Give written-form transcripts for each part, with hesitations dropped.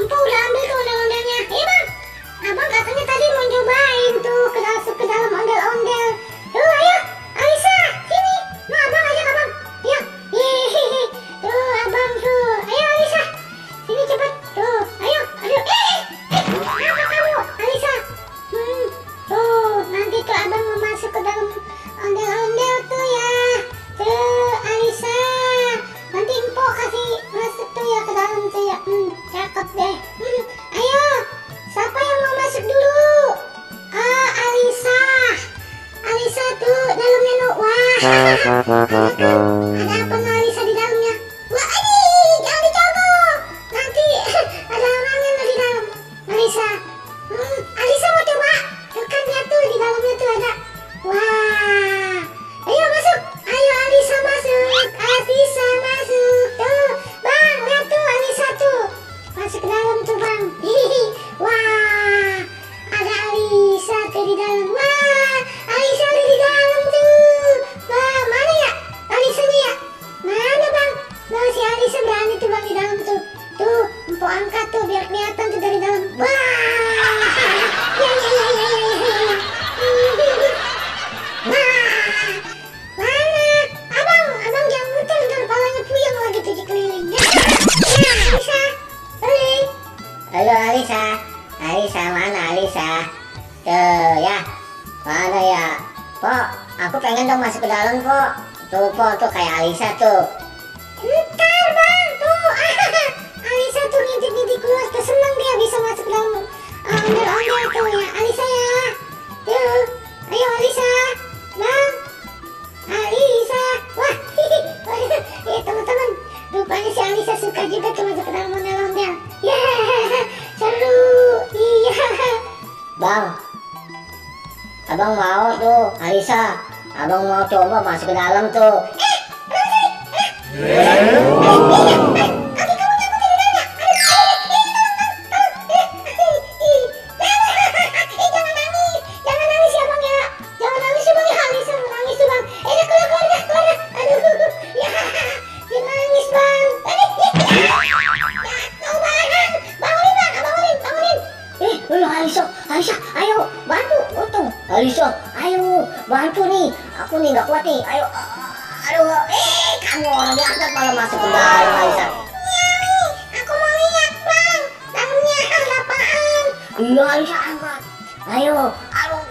Empok udah ambil tuh ondel-ondelnya. Iya bang, abang katanya tadi mau cobain tuh masuk ke dalam ondel-ondel. Tuh ayo, Alisa, sini. Nah abang ajak abang. Ya, hihihi. Tuh abang tuh. Ayo Alisa, sini cepet. Tuh, ayo. Aduh, apa kamu, Alisa? Tuh, nanti tuh abang mau masuk ke dalam ondel-ondel tuh ya. Tuh, Alisa. Nanti empok kasih masuk tuh ya ke dalam tuh ya. Cakep deh. Ayo, siapa yang mau masuk dulu? Alisa. Alisa tuh dalamnya no. Wah. Ada apa no Alisa di dalamnya? Wah, jangan dicoba. Nanti ada orangnya no di dalam. Alisa. Alisa mau coba? Tuh kan ya tuh di dalamnya tuh ada. Wah. Ayo masuk. Ayo Alisa masuk. Alisa masuk. Tuh, Bang, lihat tuh Alisa tuh. Masuk ke dalam tuh, Bang. Wah. Ada Alisa tuh di dalam. Wah, Alisa ada di dalam tuh. Wah, mana ya? Alisanya ya? Mana, Bang? Nah, si Alisa berani tuh, Bang, di dalam tuh. Tuh, empok angkat tuh biar kelihatan tuh dari dalam. Wah. Ya. Mana? Abang jangan muter, ntar kepalanya puyeng lagi tuh keliling. Alisa, halo Alisa. Alisa mana Alisa? Tuh ya, mana ya? Pok, aku pengen dong masuk ke dalam Pok. Tuh Pok, tuh kayak Alisa tuh. Ntar Bang, tuh Alisa tuh ngintip-ngintip keluar tuh, seneng dia bisa masuk ke dalam ondel-ondel tuh ya. Alisa ya. Tuh, ayo Alisa. Bang, Alisa. Wah, teman-teman, rupanya si Alisa suka juga tuh masuk ke dalam ondel-ondel. Ya, seru. Iya. Bang, abang mau tuh Alisa. Abang mau coba masuk ke dalam tuh. Alisa, ayo bantu, untung. Alisa, ayo bantu nih. Aku nih nggak kuat nih. Ayo, aduh, kamu orang diangkat malah masuk ke dalam Alisa. Aku mau lihat Bang, dalamnya ada apaan? Iya Alisa angkat. Ayo, aduh,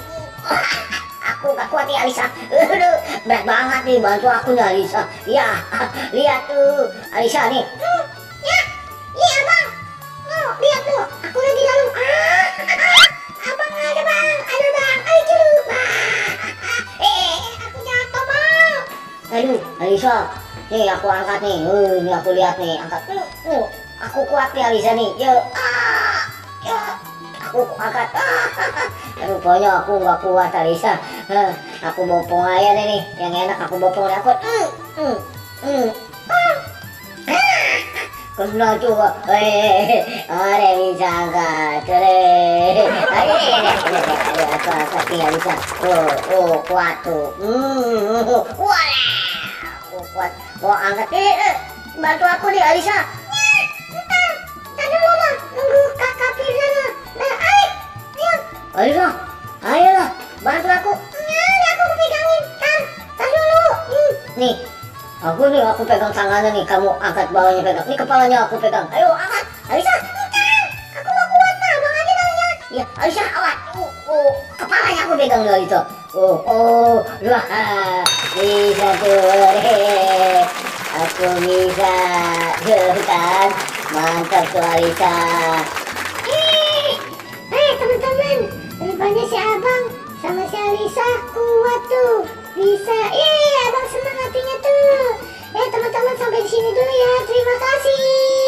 aku nggak kuat nih Alisa. Aduh, berat banget nih, bantu aku nih Alisa. Ya, lihat tuh Alisa nih. Ya, iya Bang. Tuh, lihat tuh, aku udah di dalam. Abang ada Bang, aduh Bang, ayo aku jatuh Bang. Aduh, Alisa, nih aku angkat nih, ini aku lihat nih, angkat. Aku kuat nih Alisa nih, yuk, aku angkat. Aduh, pokoknya aku nggak kuat Alisa. Aku bopong aja nih, yang enak aku bopong aku. Kena juga, ada bisa angkat, ayo aku angkat nih Alisa, kuat tuh, wah, kuat, mau angkat, bantu aku nih Alisa. Ntar dulu Bang, nunggu kakak Firza. Ayo, Alisa, ayolah, bantu aku. Ini aku pegangin, tar dulu, nih. Aku pegang tangannya nih, kamu angkat bawahnya pegang. Ini kepalanya aku pegang. Ayo angkat, Alisa. Aku gak kuat Bang, abang aja tangannya. Ya, Alisa awat. Kepalanya aku pegang loh itu. Wah, bisa tuh. Aku bisa, kan? Mantap tuh Alisa. Teman-teman, rupanya si abang sama si Alisa kuat tuh. Bisa, abang senang hatinya tuh. Teman-teman sampai di sini dulu ya. Terima kasih.